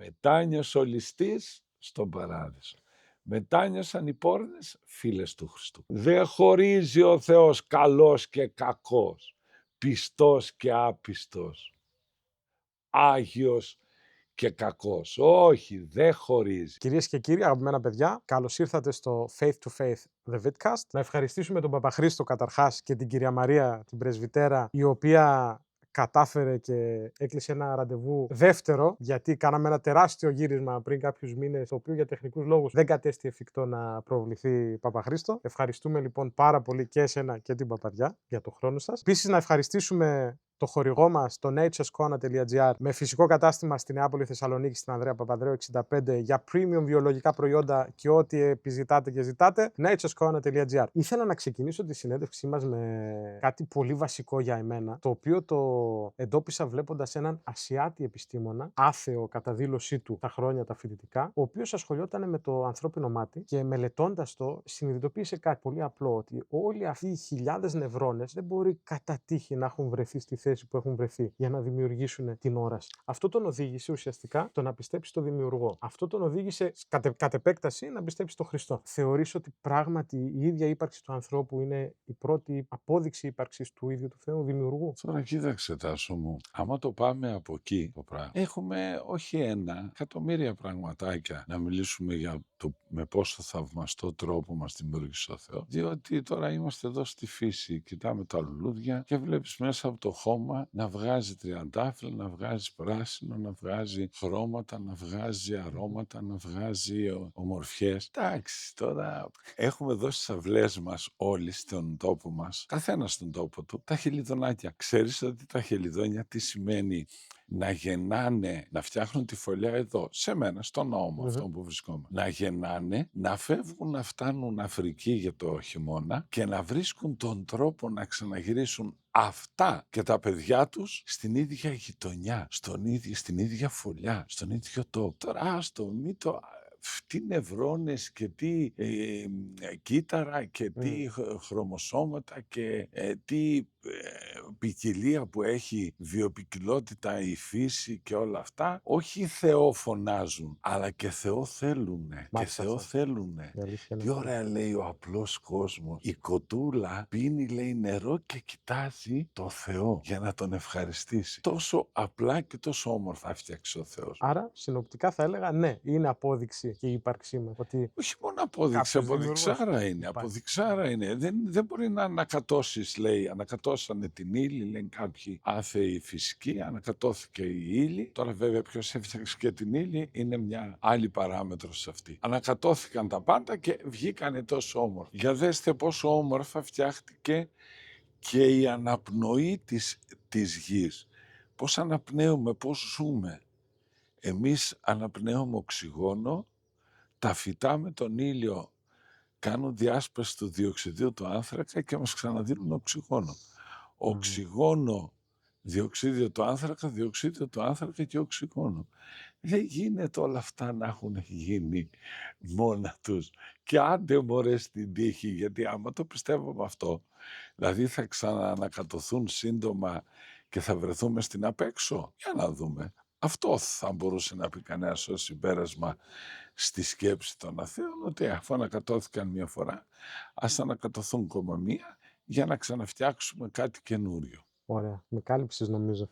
Μετάνιωσε ο ληστής στον παράδεισο. Μετάνιωσαν οι πόρνες φίλες του Χριστού. Δεν χωρίζει ο Θεός καλός και κακός, πιστός και άπιστος, άγιος και κακός. Όχι, δεν χωρίζει. Κυρίες και κύριοι, αγαπημένα παιδιά, καλώς ήρθατε στο Faith to Faith The Vidcast. Να ευχαριστήσουμε τον Παπαχρήστο καταρχάς και την κυρία Μαρία, την πρεσβυτέρα, η οποία κατάφερε και έκλεισε ένα ραντεβού δεύτερο, γιατί κάναμε ένα τεράστιο γύρισμα πριν κάποιους μήνες, το οποίο για τεχνικούς λόγους δεν κατέστη εφικτό να προβληθεί Παπαχρήστο. Ευχαριστούμε λοιπόν πάρα πολύ και εσένα και την Παπαδιά για τον χρόνο σας. Επίσης, να ευχαριστήσουμε το χορηγό μας, το naturescorner.gr, με φυσικό κατάστημα στη Νεάπολη, Θεσσαλονίκη, στην Ανδρέα Παπανδρέου 65, για premium βιολογικά προϊόντα και ό,τι επιζητάτε και ζητάτε, naturescorner.gr. Ήθελα να ξεκινήσω τη συνέντευξή μας με κάτι πολύ βασικό για εμένα, το οποίο το εντόπισα βλέποντας έναν Ασιάτη επιστήμονα, άθεο κατά δήλωσή του τα χρόνια τα φοιτητικά, ο οποίος ασχολιόταν με το ανθρώπινο μάτι και μελετώντας το, συνειδητοποίησε κάτι πολύ απλό, ότι όλοι αυτοί οι χιλιάδες νευρώνες δεν μπορεί κατά τύχη να έχουν βρεθεί στη θέση που έχουν βρεθεί για να δημιουργήσουν την όραση. Αυτό τον οδήγησε ουσιαστικά το να πιστέψει στο δημιουργό. Αυτό τον οδήγησε κατ' επέκταση να πιστέψει στο Χριστό. Θεωρείς ότι πράγματι η ίδια ύπαρξη του ανθρώπου είναι η πρώτη απόδειξη ύπαρξης του ίδιου του Θεού δημιουργού? Τώρα κοίταξε, Τάσο μου, άμα το πάμε από εκεί το πράγμα, έχουμε όχι ένα, εκατομμύρια πραγματάκια να μιλήσουμε για το με πόσο θαυμαστό τρόπο μας δημιούργησε ο Θεός. Διότι τώρα είμαστε εδώ στη φύση, κοιτάμε τα λουλούδια και βλέπεις μέσα από το χώμα να βγάζει τριαντάφυλλα, να βγάζει πράσινο, να βγάζει χρώματα, να βγάζει αρώματα, να βγάζει ομορφιές. Εντάξει, τώρα έχουμε δώσει τις αυλές μας όλοι στον τόπο μας, καθένας στον τόπο του, τα χελιδονάκια. Ξέρεις ότι τα χελιδόνια τι σημαίνει? Να γεννάνε, να φτιάχνουν τη φωλιά εδώ, σε μένα, στον νόμο αυτό που βρισκόμαστε. Να γεννάνε, να φεύγουν, να φτάνουν Αφρική για το χειμώνα και να βρίσκουν τον τρόπο να ξαναγυρίσουν αυτά και τα παιδιά τους στην ίδια γειτονιά, στην ίδια φωλιά, στον ίδιο τόπο. Τώρα άστο, μη το... Τι νευρώνες και τι κύτταρα και τι χρωμοσώματα και τι ποικιλία που έχει βιοποικιλότητα η φύση και όλα αυτά, όχι Θεό φωνάζουν, αλλά και Θεό θέλουνε. Και Θεό θέλουνε. Τι ωραία λέει ο απλός κόσμος. Η κοτούλα πίνει, λέει, νερό και κοιτάζει το Θεό για να τον ευχαριστήσει. Τόσο απλά και τόσο όμορφα έφτιαξε ο Θεός. Άρα, συνοπτικά θα έλεγα ναι, είναι απόδειξη και η ύπαρξή μας. Ότι όχι μόνο απόδειξη, αποδειξάρα είναι. Αποδειξάρα είναι. Δεν μπορεί να ανακατώσεις, λέει. Ανακατώσανε την ύλη, λένε κάποιοι άθεοι φυσικοί, ανακατώθηκε η ύλη. Τώρα, βέβαια, ποιος έφτιαξε και την ύλη είναι μια άλλη παράμετρος σε αυτή. Ανακατώθηκαν τα πάντα και βγήκανε τόσο όμορφα. Για δέστε πόσο όμορφα φτιάχτηκε και η αναπνοή της γης. Πώς αναπνέουμε, πώς ζούμε. Εμείς αναπνέουμε οξυγόνο. Τα φυτά με τον ήλιο κάνουν διάσπαση του διοξιδίου του άνθρακα και μας ξαναδίνουν οξυγόνο. Οξυγόνο, διοξίδιο του άνθρακα, διοξίδιο του άνθρακα και οξυγόνο. Δεν γίνεται όλα αυτά να έχουν γίνει μόνα τους. Και άντε μωρέ στην τύχη, γιατί άμα το πιστεύουμε αυτό, δηλαδή θα ξαναανακατωθούν σύντομα και θα βρεθούμε στην απέξω. Για να δούμε. Αυτό θα μπορούσε να πει κανένας ως συμπέρασμα στη σκέψη των αθέων, ότι αφού ανακατώθηκαν μία φορά, ας ανακατωθούν ακόμα μία για να ξαναφτιάξουμε κάτι καινούριο. Ωραία, με κάλυψες νομίζω.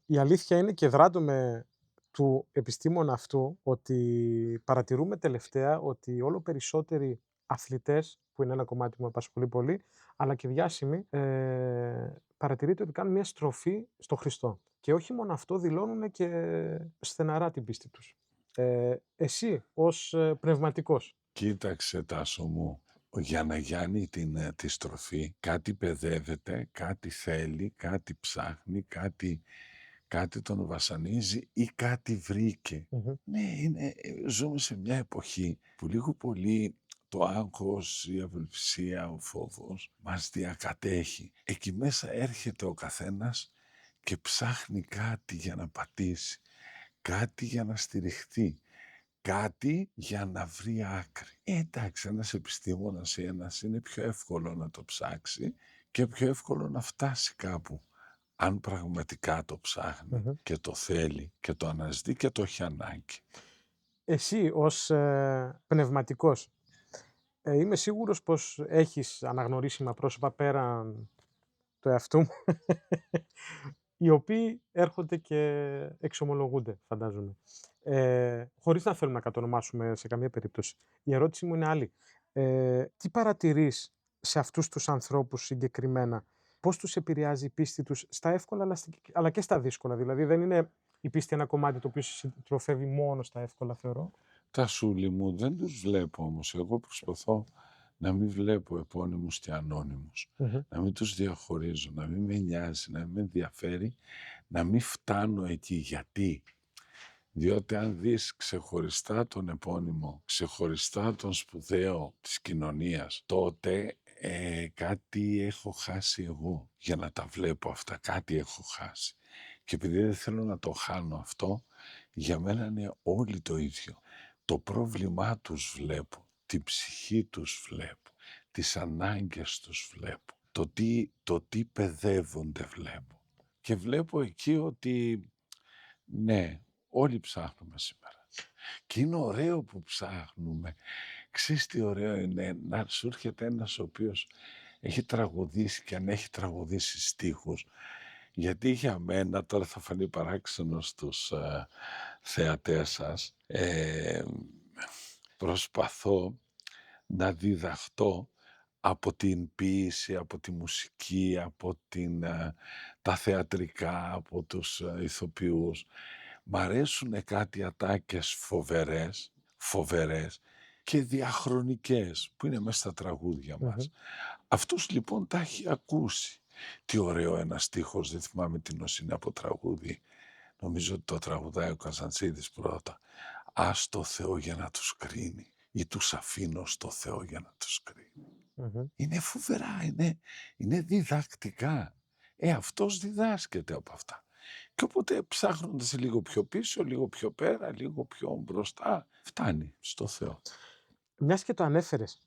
Η αλήθεια είναι, και δράτω του επιστήμονα αυτού, ότι παρατηρούμε τελευταία ότι όλο περισσότεροι αθλητές, που είναι ένα κομμάτι που με απασχολεί πολύ, αλλά και διάσημοι, παρατηρείται ότι κάνουν μια στροφή στο Χριστό. Και όχι μόνο αυτό, δηλώνουν και στεναρά την πίστη τους. Εσύ, ως πνευματικός. Κοίταξε, Τάσο μου, για να γίνει τη στροφή, κάτι παιδεύεται, κάτι θέλει, κάτι ψάχνει, κάτι τον βασανίζει ή κάτι βρήκε. Ναι, ζούμε σε μια εποχή που λίγο πολύ το άγχος, η απελπισία, ο φόβος μας διακατέχει. Εκεί μέσα έρχεται ο καθένας και ψάχνει κάτι για να πατήσει, κάτι για να στηριχτεί, κάτι για να βρει άκρη. Εντάξει, ένας επιστήμονας ή ένας είναι πιο εύκολο να το ψάξει και πιο εύκολο να φτάσει κάπου. αν πραγματικά το ψάχνει Μμμ. και το θέλει και το αναζητεί και το έχει ανάγκη. Εσύ ως, πνευματικός, είμαι σίγουρος πως έχεις αναγνωρίσιμα πρόσωπα πέραν του εαυτού μου, οι οποίοι έρχονται και εξομολογούνται, φαντάζομαι. Χωρίς να θέλουμε να κατονομάσουμε σε καμία περίπτωση. Η ερώτηση μου είναι άλλη. Τι παρατηρείς σε αυτούς τους ανθρώπους συγκεκριμένα, πώς τους επηρεάζει η πίστη τους στα εύκολα αλλά και στα δύσκολα? Δηλαδή δεν είναι η πίστη ένα κομμάτι το οποίο σε συντροφεύει μόνο στα εύκολα, θεωρώ. Τα σούλη μου δεν τους βλέπω όμως. Εγώ προσπαθώ να μην βλέπω επώνυμους και ανώνυμους. Μμμ. Να μην τους διαχωρίζω, να μην με νοιάζει, να μην με ενδιαφέρει, να μην φτάνω εκεί. Γιατί? Διότι αν δεις ξεχωριστά τον επώνυμο, ξεχωριστά τον σπουδαίο της κοινωνίας, τότε κάτι έχω χάσει εγώ για να τα βλέπω αυτά. Κάτι έχω χάσει. Και επειδή δεν θέλω να το χάνω αυτό, για μένα είναι όλοι το ίδιο. Το πρόβλημά τους βλέπω, την ψυχή τους βλέπω, τις ανάγκες τους βλέπω, το τι παιδεύονται βλέπω. Και βλέπω εκεί ότι ναι, όλοι ψάχνουμε σήμερα. Και είναι ωραίο που ψάχνουμε. Ξέρεις τι ωραίο είναι να σου έρχεται ένας ο οποίος έχει τραγουδήσει και αν έχει τραγουδήσει στίχους. Γιατί για μένα, τώρα θα φανεί παράξενο στους θεατές σας, προσπαθώ να διδαχτώ από την ποίηση, από τη μουσική, από τα θεατρικά, από τους ηθοποιούς. Μ' αρέσουνε κάτι ατάκες φοβερές και διαχρονικές που είναι μέσα στα τραγούδια μας. Μμμ. Αυτός λοιπόν τα έχει ακούσει. Τι ωραίο ένας στίχος, δεν θυμάμαι τι νος είναι από τραγούδι. Νομίζω ότι το τραγουδάει ο Καζαντζίδης πρώτα. Ας το Θεό για να τους κρίνει ή τους αφήνω στο Θεό για να τους κρίνει. Μμμ. Είναι φοβερά, είναι διδακτικά. Αυτός διδάσκεται από αυτά. Και οπότε ψάχνοντας λίγο πιο πίσω, λίγο πιο πέρα, λίγο πιο μπροστά, φτάνει στο Θεό. Μιας και το ανέφερες,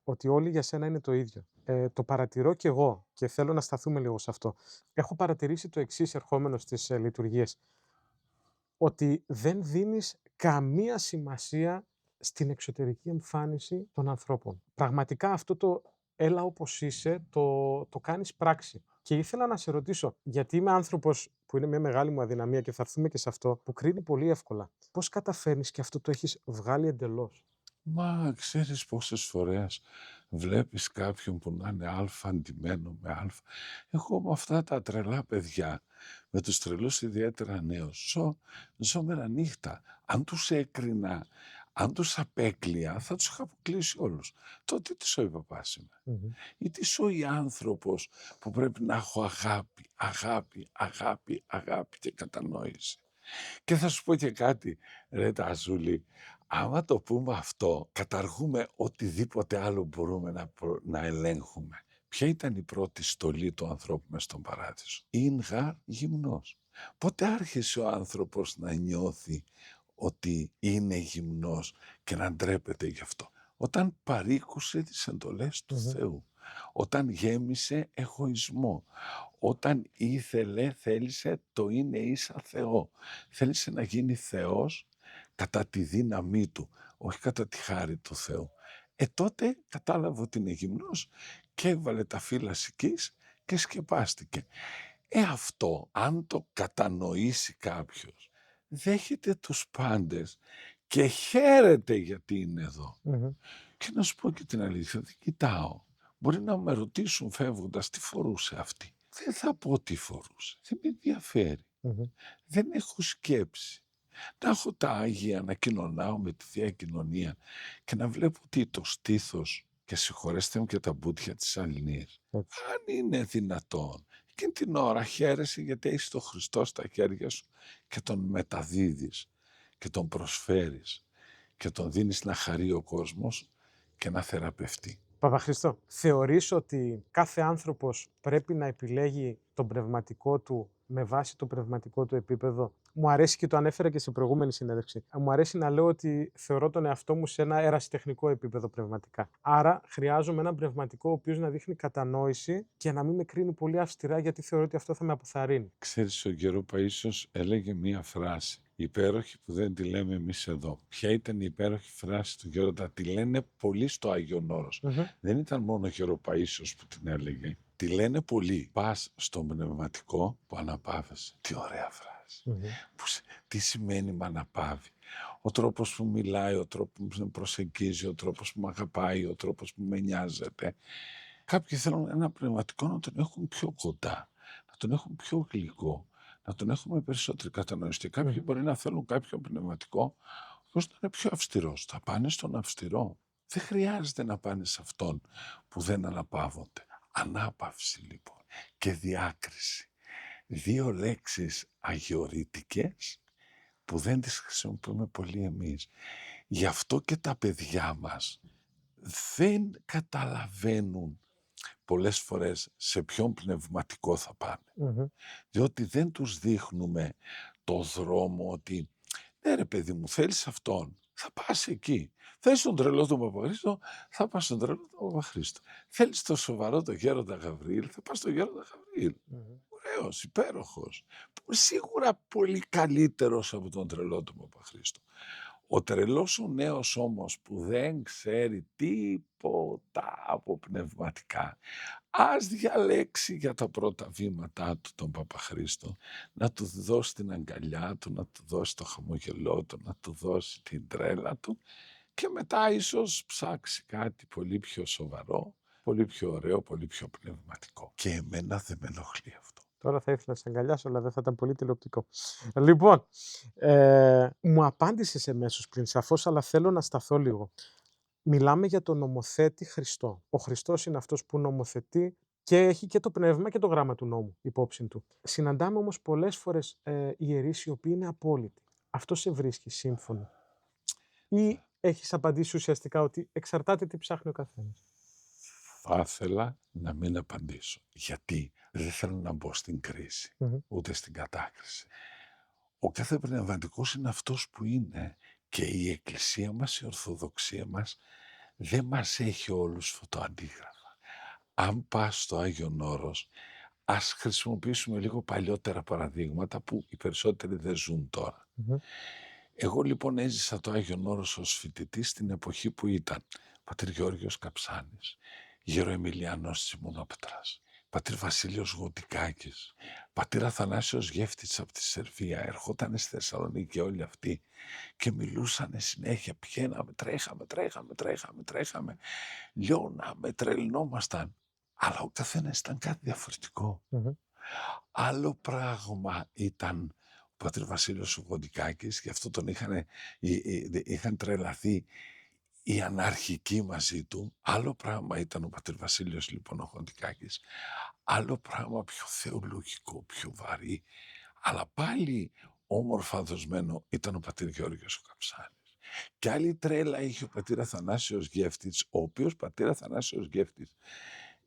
ότι όλοι για σένα είναι το ίδιο. Το παρατηρώ κι εγώ και θέλω να σταθούμε λίγο σε αυτό. Έχω παρατηρήσει το εξής ερχόμενος στις λειτουργίες, ότι δεν δίνεις καμία σημασία στην εξωτερική εμφάνιση των ανθρώπων. Πραγματικά αυτό το «έλα όπως είσαι» το κάνεις πράξη. Και ήθελα να σε ρωτήσω, γιατί είμαι άνθρωπος που είναι μια μεγάλη μου αδυναμία και θα έρθουμε και σε αυτό, που κρίνει πολύ εύκολα. Πώς καταφέρνεις και αυτό το έχεις βγάλει εντελώς? Μα ξέρεις πόσες φορές βλέπεις κάποιον που να είναι αλφα αντιμένο με αλφα. Εγώ με αυτά τα τρελά παιδιά, με τους τρελούς ιδιαίτερα νέους, ζω μέρα νύχτα. Αν τους έκρινα, αν τους απέκλεια, θα τους είχα αποκλείσει όλους. Τότε τι σοϊ παπάς είμαι. Μμμ. Ή τι σοϊ άνθρωπος που πρέπει να έχω αγάπη και κατανόηση. Και θα σου πω και κάτι, ρε Ταζούλη, άμα το πούμε αυτό, καταργούμε οτιδήποτε άλλο μπορούμε να ελέγχουμε. Ποια ήταν η πρώτη στολή του ανθρώπου μες στον παράδεισο? Ειν γαρ γυμνός. Πότε άρχισε ο άνθρωπος να νιώθει ότι είναι γυμνός και να ντρέπεται γι' αυτό? Όταν παρήκουσε τις εντολές του Μμμ. Θεού. Όταν γέμισε εγωισμό. Όταν θέλησε το είναι ίσα Θεό. Θέλησε να γίνει Θεός κατά τη δύναμή του, όχι κατά τη χάρη του Θεού. Τότε κατάλαβε ότι είναι γυμνός και έβαλε τα φύλλα σικής και σκεπάστηκε. Αυτό, αν το κατανοήσει κάποιος, δέχεται τους πάντες και χαίρεται γιατί είναι εδώ. Μμμ. Και να σου πω και την αλήθεια, δεν κοιτάω. Μπορεί να με ρωτήσουν φεύγοντας τι φορούσε αυτή. Δεν θα πω τι φορούσε. Δεν με ενδιαφέρει. Μμμ. Δεν έχω σκέψη. Να έχω τα Άγια να κοινωνάω με τη Θεία Κοινωνία και να βλέπω ότι το στήθος, και συγχωρέστε μου και τα μπούτια της Αλληνής, Έτσι. αν είναι δυνατόν, εκείνη την ώρα χαίρεσαι γιατί έχεις τον Χριστό στα χέρια σου και τον μεταδίδεις και τον προσφέρεις και τον δίνεις να χαρεί ο κόσμος και να θεραπευτεί. Παπαχριστό, θεωρείς ότι κάθε άνθρωπος πρέπει να επιλέγει τον πνευματικό του με βάση το πνευματικό του επίπεδο μου αρέσει και το ανέφερα και σε προηγούμενη συνέντευξη. Μου αρέσει να λέω ότι θεωρώ τον εαυτό μου σε ένα ερασιτεχνικό επίπεδο πνευματικά. Άρα χρειάζομαι έναν πνευματικό ο οποίος να δείχνει κατανόηση και να μην με κρίνει πολύ αυστηρά, γιατί θεωρώ ότι αυτό θα με αποθαρρύνει. Ξέρεις, ο Γερο Παΐσιος έλεγε μία φράση, υπέροχη, που δεν τη λέμε εμείς εδώ. Ποια ήταν η υπέροχη φράση του Γέροντα? Τη λένε πολύ στο Άγιον Όρος. Δεν ήταν μόνο ο Γερο Παΐσιος που την έλεγε. Τη λένε πολύ. Πας στον πνευματικό που αναπαύεσαι. Τι ωραία φράση. Τι σημαίνει με αναπαύει? Ο τρόπος που μιλάει, ο τρόπος που με προσεγγίζει, ο τρόπος που με αγαπάει, ο τρόπος που με νοιάζεται. Κάποιοι θέλουν ένα πνευματικό να τον έχουν πιο κοντά, να τον έχουν πιο γλυκό, να τον έχουν με περισσότερη κατανόηση. Και κάποιοι μπορεί να θέλουν κάποιο πνευματικό ώστε να είναι πιο αυστηρός. Θα πάνε στον αυστηρό. Δεν χρειάζεται να πάνε σε αυτόν που δεν αναπαύονται. Ανάπαυση λοιπόν και διάκριση. Δύο λέξεις αγιορείτικες που δεν τις χρησιμοποιούμε πολύ εμείς. Γι' αυτό και τα παιδιά μας δεν καταλαβαίνουν πολλές φορές σε ποιον πνευματικό θα πάνε. Διότι δεν τους δείχνουμε το δρόμο ότι ναι ρε παιδί μου, θέλεις αυτόν, θα πας εκεί. Θέλεις τον τρελό τον Παπαχρήστο, θα πας στον τρελό τον Παπαχρήστο. Θέλεις το σοβαρό τον Γέροντα Γαβριήλ, θα πας στον Γέροντα Γαβριήλ. Ωραίος, υπέροχος. Σίγουρα πολύ καλύτερος από τον τρελό τον Παπαχρήστο. Ο τρελός ο νέος όμως που δεν ξέρει τίποτα από πνευματικά, ας διαλέξει για τα πρώτα βήματά του τον Παπαχρήστο, να του δώσει την αγκαλιά του, να του δώσει το χαμογελό του, να του δώσει την τρέλα του και μετά ίσως ψάξει κάτι πολύ πιο σοβαρό, πολύ πιο ωραίο, πολύ πιο πνευματικό. Και εμένα δεν με ενοχλεί αυτό. Τώρα θα ήθελα να σε αγκαλιάσω, αλλά δεν θα ήταν πολύ τηλεοπτικό. Λοιπόν, μου απάντησες εμέσως πριν, σαφώς, αλλά θέλω να σταθώ λίγο. Μιλάμε για τον νομοθέτη Χριστό. Ο Χριστός είναι αυτός που νομοθετεί και έχει και το πνεύμα και το γράμμα του νόμου υπόψη του. Συναντάμε όμως πολλές φορές ιερείς οι οποίοι είναι απόλυτοι. Αυτό σε βρίσκει σύμφωνο? Ή έχεις απαντήσει ουσιαστικά ότι εξαρτάται τι ψάχνει ο καθένας? Θα ήθελα να μην απαντήσω. Γιατί δεν θέλω να μπω στην κρίση, ούτε στην κατάκριση. Ο κάθε πνευματικός είναι αυτός που είναι και η Εκκλησία μας, η Ορθοδοξία μας, δεν μας έχει όλους φωτοαντίγραφα. Αν πας στο Άγιον Όρος, ας χρησιμοποιήσουμε λίγο παλιότερα παραδείγματα που οι περισσότεροι δεν ζουν τώρα. Εγώ λοιπόν έζησα το Άγιον Όρος ως φοιτητής στην εποχή που ήταν πατήρ Γεώργιος Καψάνης, Γεροεμιλιανός Τσιμουνόπετρας, πατήρ Βασίλειος Γοντικάκης, πατήρ Αθανάσιος Γεύτης από τη Σερβία. Ερχόταν στη Θεσσαλονίκη όλοι αυτοί και μιλούσανε συνέχεια. Πηγαίναμε, τρέχαμε, λιώναμε, τρελνόμασταν. Αλλά ο καθένας ήταν κάτι διαφορετικό. Άλλο πράγμα ήταν ο πατήρ Βασίλειος Γοντικάκης, γι' αυτό τον είχαν τρελαθεί οι αναρχικοί μαζί του. Άλλο πράγμα ήταν ο πατήρ Βασίλειος λοιπόν ο Γοντικάκης. Άλλο πράγμα πιο θεολογικό, πιο βαρύ, αλλά πάλι όμορφα δοσμένο ήταν ο πατήρ Γεώργιος ο Καψάνης. Και άλλη τρέλα είχε ο πατήρ Αθανάσιος Γεύτης, ο οποίος πατήρ Αθανάσιος Γεύτης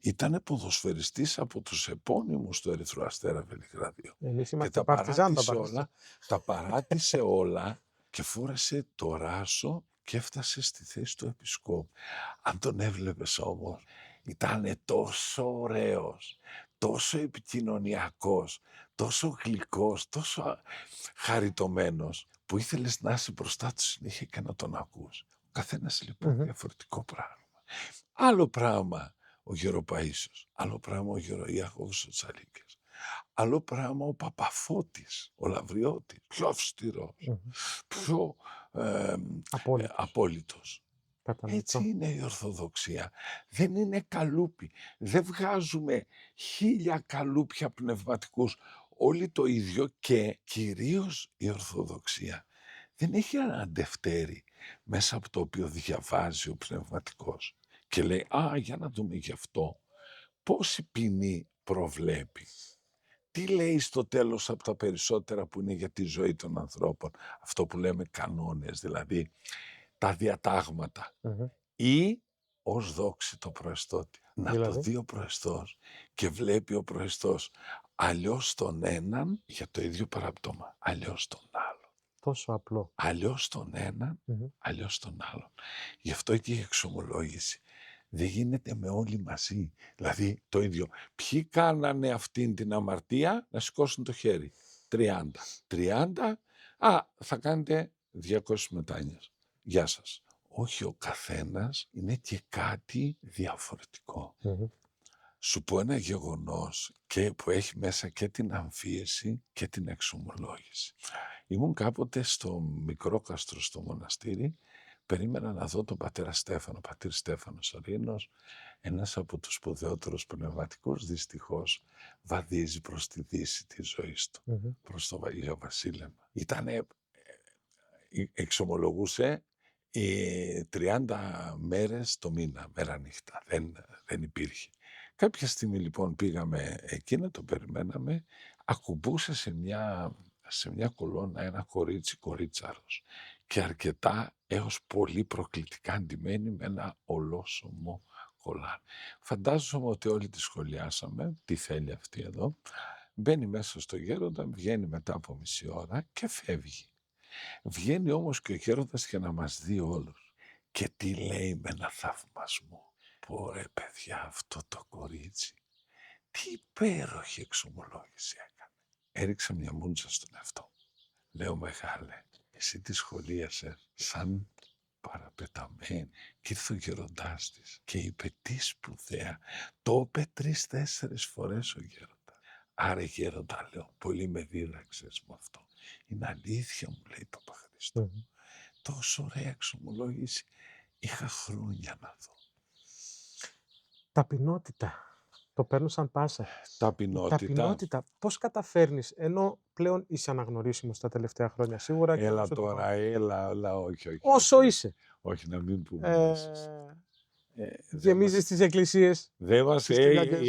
ήταν ποδοσφαιριστής από τους επώνυμους του Ερυθρού Αστέρα Βελιγραδίου. Και τα παράτησε όλα και φόρεσε το ράσο και έφτασε στη θέση του επισκόπου. Αν τον έβλεπες όμως, ήταν τόσο ωραίος, τόσο επικοινωνιακός, τόσο γλυκός, τόσο χαριτωμένος, που ήθελες να είσαι μπροστά του συνέχεια και να τον ακούς. Ο καθένας λοιπόν διαφορετικό πράγμα. Άλλο πράγμα ο Γεροπαΐσιος, άλλο πράγμα ο Γεροϊάκωβος ο Τσαλίκης, άλλο πράγμα ο Παπαφώτης, ο Λαβριώτης, πιο αυστηρός, πιο απόλυτος. Έτσι είναι η Ορθοδοξία. Δεν είναι καλούπι. Δεν βγάζουμε 1000 καλούπια πνευματικούς. Όλοι το ίδιο και κυρίως η Ορθοδοξία δεν έχει ένα αντευτέρι μέσα από το οποίο διαβάζει ο πνευματικός και λέει για να δούμε γι' αυτό πόση ποινή προβλέπει. Τι λέει στο τέλος από τα περισσότερα που είναι για τη ζωή των ανθρώπων, αυτό που λέμε κανόνες, δηλαδή τα διατάγματα, ή ως δόξη το προεστώτη. Να το δει ο προεστός και βλέπει ο προεστός Αλλιώς τον έναν για το ίδιο παραπτώμα, αλλιώς τον άλλο. Τόσο απλό. Αλλιώς τον έναν, Μμμ. αλλιώς τον άλλον. Γι' αυτό και η εξομολόγηση δεν γίνεται με όλοι μαζί. Δηλαδή το ίδιο. Ποιοι κάνανε αυτήν την αμαρτία, να σηκώσουν το χέρι. 30. 30, θα κάνετε 200 μετάνοιες. Γεια σας. Όχι, ο καθένας είναι και κάτι διαφορετικό. Μμμ. Σου πω ένα γεγονός και που έχει μέσα και την αμφίεση και την εξομολόγηση. Ήμουν κάποτε στο Μικρόκαστρο στο μοναστήρι, περίμενα να δω τον πατέρα Στέφανο, πατήρ Στέφανος Ορίνος, ένας από τους σπουδαιότερους πνευματικούς, δυστυχώς βαδίζει προς τη δύση της ζωής του, Μμμ. προς το Αγίο Βασίλεμα. Εξομολογούσε 30 μέρες το μήνα, μέρα νύχτα, δεν υπήρχε. Κάποια στιγμή λοιπόν πήγαμε εκεί να το περιμέναμε, ακουμπούσε σε μια κολόνα ένα κορίτσαρος και αρκετά έως πολύ προκλητικά ντυμένη με ένα ολόσωμο κολάν. Φαντάζομαι ότι όλοι τη σχολιάσαμε, τι θέλει αυτή εδώ, μπαίνει μέσα στο γέροντα, βγαίνει μετά από μισή ώρα και φεύγει. Βγαίνει όμως και ο γέροντας για να μας δει όλους και τι λέει με ένα θαυμασμό. Πω ρε παιδιά, αυτό το κορίτσι, τι υπέροχη εξομολόγηση έκανε. Έριξα μια μούτσα στον εαυτό μου. Λέω μεγάλε, εσύ τη σχολίασες σαν παραπεταμένη και ήρθε ο γεροντάς της και είπε τι σπουδαία. Το είπε 3-4 φορές ο γέροντας. Άρα γέροντα, λέω, πολύ με δίδαξες με αυτό. Είναι αλήθεια, μου λέει Παπαχρήστο. Μμμ. Τόσο ωραία εξομολόγηση είχα χρόνια να δω. Ταπεινότητα. Το παίρνω σαν πάσα. Ταπεινότητα. Πώς καταφέρνεις, ενώ πλέον είσαι αναγνωρίσιμος τα τελευταία χρόνια σίγουρα. Και Έλα όσο το τώρα, πάω. έλα, όχι. Όσο είσαι. Όχι, να μην πούμε μέσα. Γεμίζεις στις εκκλησίες. Δεν μας, στις Κυριακές.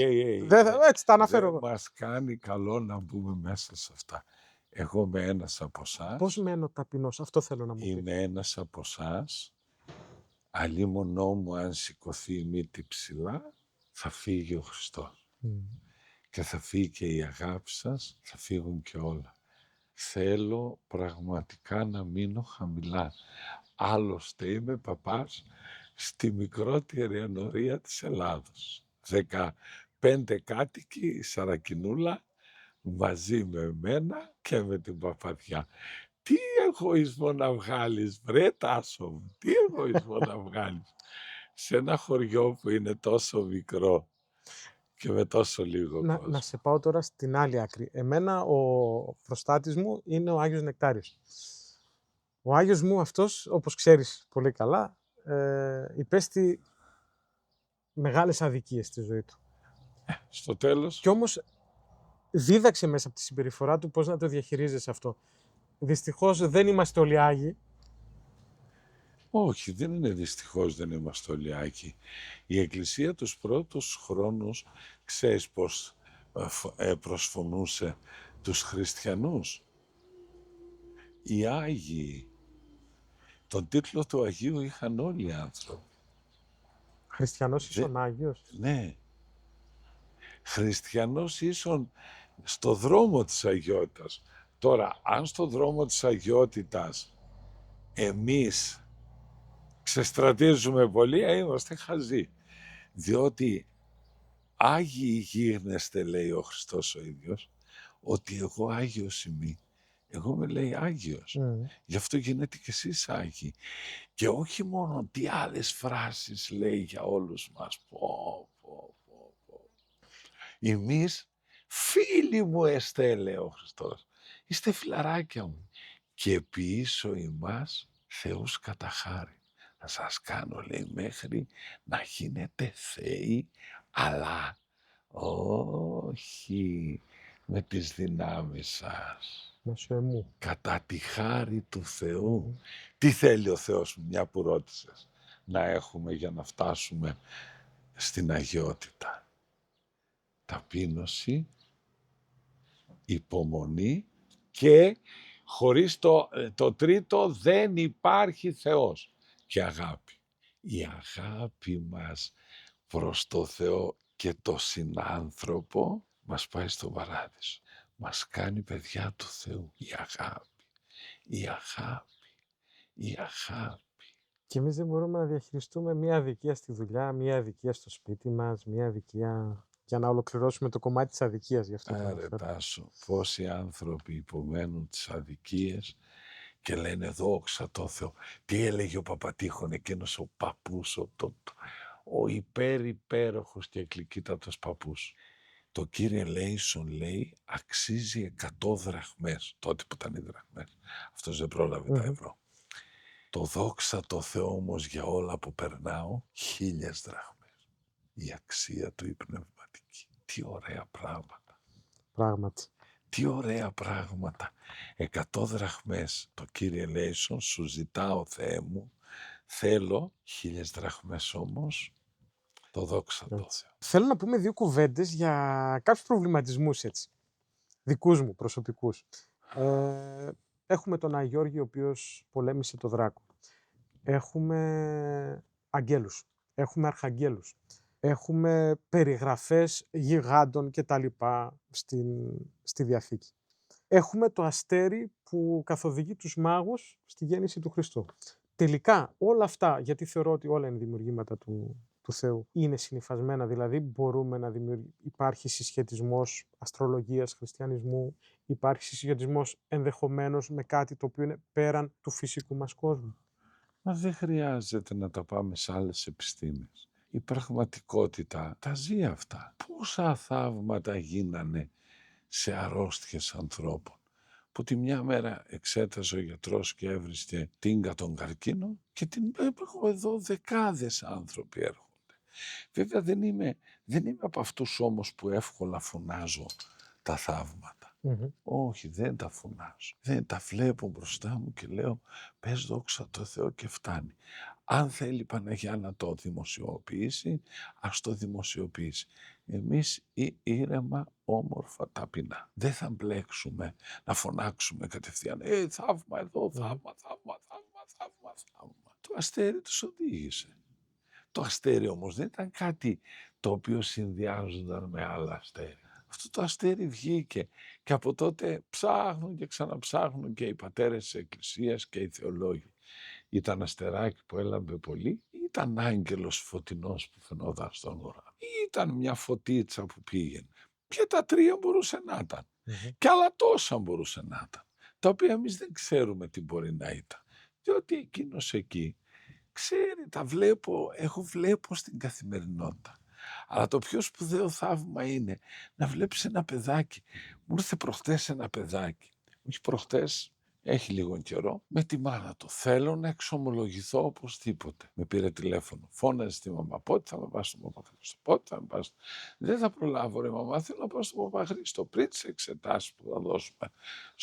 Έτσι τα αναφέρω εγώ. δεν μας κάνει καλό να μπούμε μέσα σε αυτά. Εγώ είμαι ένας από εσάς. Πώς μένω ταπεινός, αυτό θέλω να μου πεις. Είμαι ένας από εσάς. Αλίμονό μου αν σηκωθεί η μύτη ψηλά, θα φύγει ο Χριστός. Και θα φύγει και η αγάπη σας, θα φύγουν και όλα. Θέλω πραγματικά να μείνω χαμηλά. Άλλωστε είμαι παπάς στη μικρότερη ενορία της Ελλάδος. 15 κάτοικοι, η Σαρακινούλα, μαζί με εμένα και με την παπαδιά. Τι εγωισμό να βγάλεις, βρε Τάσο μου, τι εγωισμό να βγάλεις σε ένα χωριό που είναι τόσο μικρό και με τόσο λίγο κόσμο. Να σε πάω τώρα στην άλλη άκρη. Εμένα ο προστάτης μου είναι ο Άγιος Νεκτάριος. Ο Άγιος μου αυτός, όπως ξέρεις πολύ καλά, υπέστη μεγάλες αδικίες στη ζωή του. Στο τέλος, Κι όμως δίδαξε μέσα από τη συμπεριφορά του πώς να το διαχειρίζεσαι αυτό. Δυστυχώς δεν είμαστε όλοι Άγιοι. όχι, δεν είναι δυστυχώς, δεν είμαστε όλοι Άγιοι. Η Εκκλησία τους πρώτους χρόνους, ξέρεις πώς προσφωνούσε τους χριστιανούς. Οι Άγιοι, τον τίτλο του Αγίου είχαν όλοι οι άνθρωποι. Χριστιανός ίσον Άγιος. Ναι. Χριστιανός ίσον στο δρόμο της αγιότητας. Τώρα, αν στο δρόμο της αγιότητας εμείς ξεστρατίζουμε πολύ, είμαστε χαζοί. Διότι Άγιοι γίγνεστε, λέει ο Χριστός ο ίδιος, ότι εγώ Άγιος είμαι. Εγώ με λέει Άγιος. Γι' αυτό γίνετε κι εσείς Άγιοι. Και όχι μόνο τι άλλες φράσεις λέει για όλους μας. Εμείς φίλοι μου εστέ, λέει ο Χριστός. Είστε φιλαράκια μου. Και πίσω εμάς Θεούς κατά χάρη. Θα σας κάνω, λέει, μέχρι να γίνετε θεοί, αλλά όχι με τις δυνάμεις σας. Κατά τη χάρη του Θεού. Τι θέλει ο Θεός, μια που ρώτησες, να έχουμε για να φτάσουμε στην αγιότητα? Ταπείνωση, υπομονή και χωρίς το τρίτο δεν υπάρχει Θεός, και αγάπη. Η αγάπη μας προς το Θεό και το συνάνθρωπο μας πάει στον παράδεισο. Μας κάνει παιδιά του Θεού. Η αγάπη, η αγάπη, η αγάπη. Και εμείς δεν μπορούμε να διαχειριστούμε μία αδικία στη δουλειά, μία αδικία στο σπίτι μας, μία αδικία για να ολοκληρώσουμε το κομμάτι της αδικίας. Γι' αυτό το Άρε αναφέρω. Τάσο, πόσοι άνθρωποι υπομένουν τις αδικίες και λένε δόξα τω Θεώ. Τι έλεγε ο Παπατήχων, εκείνος ο παππούς, ο υπέροχος και εκλικήτατος παππούς. Το Κύριε Λέισον, λέει, αξίζει 100 δραχμές, τότε που ήταν οι δραχμές. Αυτός δεν πρόλαβε τα ευρώ. Το δόξα τω Θεώ όμως για όλα που περνάω, 1000 δραχμές. Η αξία του η πνευματική. Τι ωραία πράγματα. Πράγματι. Τι ωραία πράγματα. 100 δραχμές. Το Κύριε Λέισον, σου ζητάω Θεέ μου, θέλω 1000 δραχμές όμως, το δόξα τω Θεώ. Θέλω να πούμε δύο κουβέντες για κάποιους προβληματισμούς, έτσι, δικούς μου, προσωπικούς. Έχουμε τον Αγιώργη, ο οποίος πολέμησε το Δράκο. Έχουμε αγγέλους, έχουμε αρχαγγέλους, έχουμε περιγραφές γιγάντων και τα λοιπά στη Διαθήκη. Έχουμε το αστέρι που καθοδηγεί τους μάγους στη γέννηση του Χριστού. Τελικά όλα αυτά, γιατί θεωρώ ότι όλα είναι δημιουργήματα του Θεού, είναι συνυφασμένα, δηλαδή μπορούμε να υπάρχει συσχετισμός αστρολογίας, χριστιανισμού, υπάρχει συσχετισμός ενδεχομένως με κάτι το οποίο είναι πέραν του φυσικού μας κόσμου. Μα δεν χρειάζεται να τα πάμε σε άλλες επιστήμες. Η πραγματικότητα τα ζει αυτά. Πόσα θαύματα γίνανε σε αρρώστιες ανθρώπων, που τη μια μέρα εξέταζε ο γιατρός και έβρισκε τίνκα των καρκίνων και την έχω εδώ δεκάδες άνθρωποι έρχονται. Βέβαια δεν είμαι από αυτούς όμως που εύκολα φωνάζω τα θαύματα. Όχι, δεν τα φωνάζω. Δεν τα βλέπω μπροστά μου και λέω πες δόξα τω Θεώ και φτάνει. Αν θέλει η Παναγιά να το δημοσιοποιήσει, ας το δημοσιοποιήσει. Εμείς ήρεμα, όμορφα, ταπεινά. Δεν θα μπλέξουμε να φωνάξουμε κατευθείαν θαύμα εδώ, θαύμα. Το αστέρι τους οδήγησε. Το αστέρι όμως δεν ήταν κάτι το οποίο συνδυάζονταν με άλλα αστέρια. Αυτό το αστέρι βγήκε και από τότε ψάχνουν και ξαναψάχνουν και οι πατέρες της Εκκλησίας και οι θεολόγοι. Ήταν αστεράκι που έλαμπε πολύ ή ήταν άγγελος φωτεινός που φαινόταν στον ουρανό ή ήταν μια φωτίτσα που πήγαινε. Και τα τρία μπορούσε να ήταν. Και άλλα τόσα μπορούσε να ήταν. Τα οποία εμείς δεν ξέρουμε τι μπορεί να ήταν. Διότι εκείνος εκεί ξέρει, τα βλέπω στην καθημερινότητα. Αλλά το πιο σπουδαίο θαύμα είναι να βλέπεις ένα παιδάκι. Μου ήρθε προχτές ένα παιδάκι. Όχι προχτές, έχει λίγο καιρό, με τη μάνα του. Θέλω να εξομολογηθώ οπωσδήποτε. Με πήρε τηλέφωνο. Φώναζε τη μαμά. Πότε θα με πας στον Παπαχρήστο, πότε θα με πας. Δεν θα προλάβω, ρε μαμά. Θέλω να πάω στον Παπαχρήστο πριν τις εξετάσεις που θα δώσουμε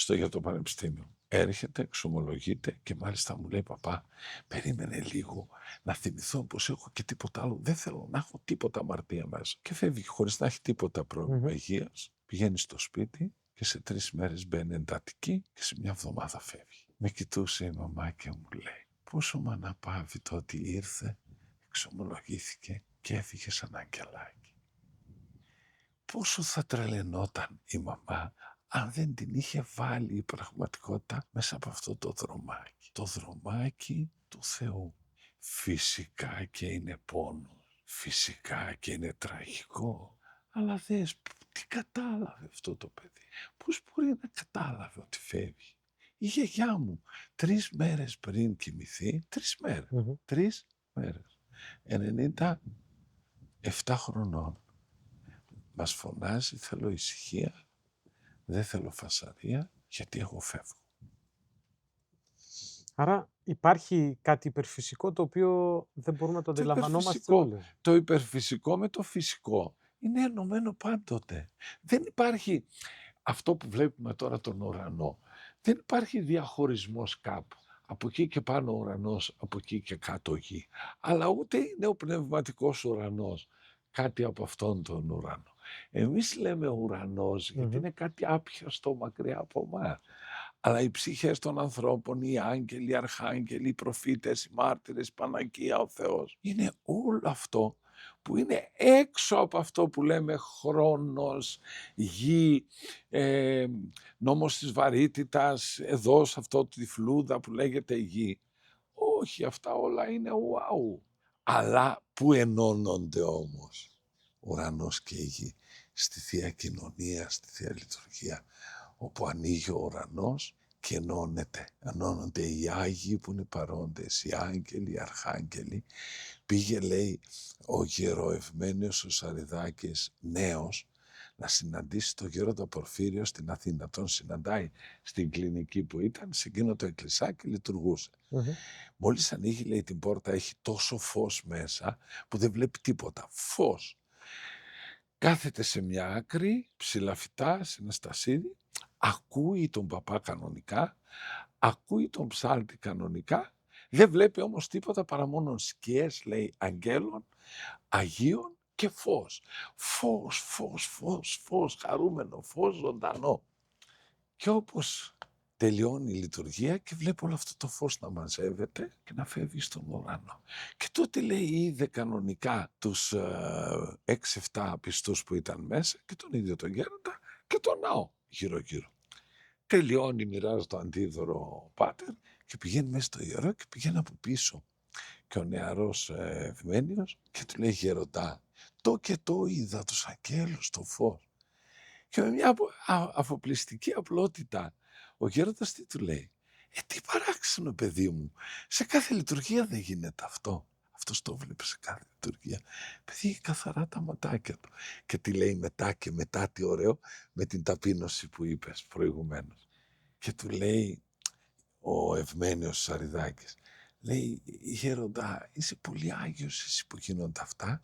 για το πανεπιστήμιο. Έρχεται, εξομολογείται και μάλιστα μου λέει παπά, περίμενε λίγο να θυμηθώ πως έχω και τίποτα άλλο. Δεν θέλω να έχω τίποτα αμαρτία μέσα. Και φεύγει χωρίς να έχει τίποτα πρόβλημα υγείας. Πηγαίνει στο σπίτι και σε 3 μέρες μπαίνει εντατική και σε 1 εβδομάδα φεύγει. Με κοιτούσε η μαμά και μου λέει, πόσο μ' αναπαύει το ότι ήρθε, εξομολογήθηκε και έφυγε σαν αγγελάκι. Πόσο θα τρελαινόταν η μαμά αν δεν την είχε βάλει η πραγματικότητα μέσα από αυτό το δρομάκι. Το δρομάκι του Θεού. Φυσικά και είναι πόνος, φυσικά και είναι τραγικό, αλλά δες τι κατάλαβε αυτό το παιδί. Πώς μπορεί να κατάλαβε ότι φεύγει. Η γιαγιά μου 3 μέρες πριν κοιμηθεί, 3 μέρες, 3 μέρες, 97 χρονών, μας φωνάζει θέλω ησυχία, δεν θέλω φασαρία, γιατί εγώ φεύγω. Άρα υπάρχει κάτι υπερφυσικό το οποίο δεν μπορούμε να το αντιλαμβανόμαστε όλοι. Το υπερφυσικό με το φυσικό είναι ενωμένο πάντοτε. Δεν υπάρχει αυτό που βλέπουμε τώρα τον ουρανό. Δεν υπάρχει διαχωρισμός κάπου. Από εκεί και πάνω ο ουρανός, από εκεί και κάτω γη. Αλλά ούτε είναι ο πνευματικός ουρανός κάτι από αυτόν τον ουρανό. Εμείς λέμε ουρανός γιατί είναι κάτι άπιαστο μακριά από εμάς. Αλλά οι ψυχές των ανθρώπων, οι άγγελοι, οι αρχάγγελοι, οι προφήτες, οι μάρτυρες, η Παναγία, ο Θεός, είναι όλο αυτό που είναι έξω από αυτό που λέμε χρόνος, γη, νόμος της βαρύτητας, εδώ σε αυτό τη φλούδα που λέγεται γη. Όχι, αυτά όλα είναι wow. Αλλά που ενώνονται όμως ουρανός και η γη στη Θεία Κοινωνία, στη Θεία Λειτουργία, όπου ανοίγει ο ουρανός και ενώνονται οι Άγιοι που είναι παρόντες, οι άγγελοι, οι αρχάγγελοι. Πήγε, λέει, ο γεροευμένιος ο Σαριδάκης νέος να συναντήσει τον γέροντα Πορφύριο στην Αθήνα. Τον συναντάει στην κλινική που ήταν, σε εκείνο το εκκλησάκι λειτουργούσε. Μόλις ανοίγει, λέει, την πόρτα, έχει τόσο φως μέσα που δεν βλέπει τίποτα. Φως. Κάθεται σε μια άκρη, ψηλαφιτά, σε ένα στασίδι, ακούει τον παπά κανονικά, ακούει τον ψάλτη κανονικά, δεν βλέπει όμως τίποτα παρά μόνο σκιές, λέει, αγγέλων, Αγίων και φως. Φως, φως, φως, φως, χαρούμενο, φως ζωντανό. Και όπως τελειώνει η λειτουργία και βλέπει όλο αυτό το φως να μαζεύεται και να φεύγει στον ουρανό. Και τότε, λέει, είδε κανονικά τους 6-7 πιστούς που ήταν μέσα και τον ίδιο τον γέροντα και τον ναό γύρω-γύρω. Τελειώνει, μοιράζει το αντίδωρο ο πάτερ και πηγαίνει μέσα στο ιερό και πηγαίνει από πίσω. Και ο νεαρός Ευμένιος και του λέει, γέροντα, το και το είδα τους αγγέλους στο φως. Και με μια αφοπλιστική απλότητα ο γέροντας τι του λέει, τι παράξενο, παιδί μου, σε κάθε λειτουργία δεν γίνεται αυτό. Αυτός το βλέπει σε κάθε λειτουργία. Παιδί, έχει καθαρά τα ματάκια του. Και τι λέει μετά και μετά, τι ωραίο, με την ταπείνωση που είπες προηγουμένως. Και του λέει ο Ευμένιος Σαριδάκης, λέει, γέροντα, είσαι πολύ άγιος εσύ που γίνονται αυτά.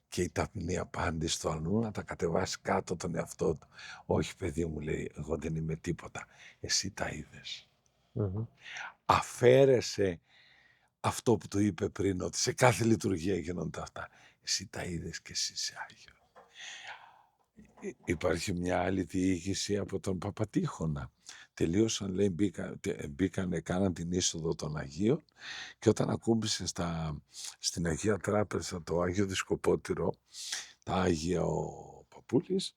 Και η ταπεινή απάντηση του αλλού να τα κατεβάσει κάτω τον εαυτό του. Όχι, παιδί μου, λέει, εγώ δεν είμαι τίποτα. Εσύ τα είδες. Αφαίρεσε αυτό που του είπε πριν, ότι σε κάθε λειτουργία γίνονται αυτά. Εσύ τα είδες και εσύ είσαι Άγιο. Υπάρχει μια άλλη διοίκηση από τον Παπατήχωνα. Τελείωσαν, λέει, μπήκανε, κάναν την είσοδο των Αγίων και όταν ακούμπησε στην Αγία Τράπεζα το Άγιο Δισκοπότηρο, τα Άγια ο Παπούλης,